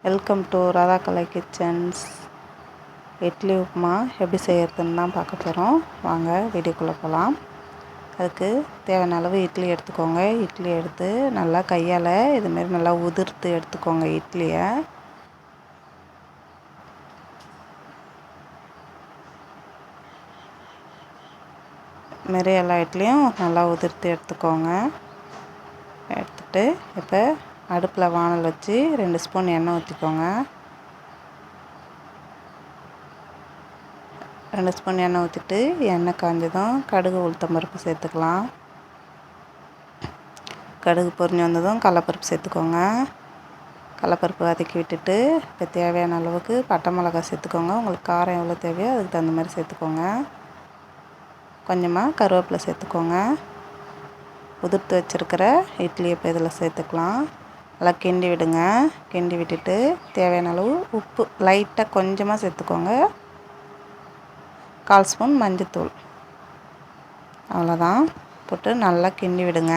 Welcome to Radha Kalai kitchens. Idli upma எப்படி செய்யறதுன்னு தான் பார்க்க போகிறோம். வாங்க வீடியோக்குள்ளே போகலாம். அதுக்கு தேவையான அளவு இட்லி எடுத்துக்கோங்க. இட்லி எடுத்து நல்லா கையால் இதுமாரி நல்லா உதிர்த்து எடுத்துக்கோங்க. இட்லியை மாரி எல்லா இட்லியும் நல்லா உதிர்த்து எடுத்துக்கோங்க. எடுத்துகிட்டு இப்போ அடுப்பில் வானல் வச்சு 2 ஸ்பூன் எண்ணெய் ஊற்றிக்கோங்க. 2 ஸ்பூன் எண்ணெய் ஊற்றிட்டு எண்ணெய் காஞ்சதும் கடுகு உளுத்தம் பருப்பு சேர்த்துக்கலாம். கடுகு பொரிஞ்சு வந்ததும் கடலப்பருப்பு சேர்த்துக்கோங்க. கடலப்பருப்பு வதக்கி விட்டுட்டு இப்போ தேவையான அளவுக்கு பட்டை மிளகாய் சேர்த்துக்கோங்க. உங்களுக்கு காரம் எவ்வளோ தேவையோ அதுக்கு தகுந்த மாதிரி சேர்த்துக்கோங்க. கொஞ்சமாக கருவேப்பிலை சேர்த்துக்கோங்க. உதிர்த்து வச்சுருக்கிற இட்லியை இப்போ இதில் சேர்த்துக்கலாம். நல்லா கிண்டி விடுங்க. கிண்டி விட்டுட்டு தேவையான அளவு உப்பு லைட்டாக கொஞ்சமாக சேர்த்துக்கோங்க. 1/4 ஸ்பூன் மஞ்சத்தூள், அவ்வளோதான். போட்டு நல்லா கிண்டி விடுங்க.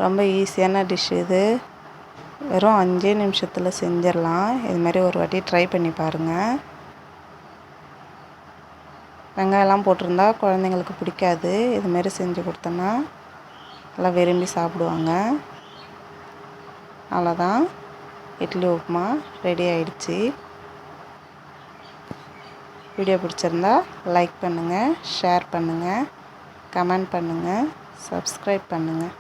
ரொம்ப ஈஸியான டிஷ் இது. வெறும் 5 நிமிஷத்தில் செஞ்சிடலாம். இதுமாரி ஒரு வாட்டி ட்ரை பண்ணி பாருங்கள். வெங்காயம்லாம் போட்டிருந்தா குழந்தைங்களுக்கு பிடிக்காது. இதுமாரி செஞ்சு கொடுத்தோன்னா நல்லா விரும்பி சாப்பிடுவாங்க. அவ்வளோதான், இட்லி உப்புமா ரெடி ஆயிடுச்சு. வீடியோ பிடிச்சிருந்தா லைக் பண்ணுங்கள், ஷேர் பண்ணுங்கள், கமெண்ட் பண்ணுங்கள், சப்ஸ்கிரைப் பண்ணுங்கள்.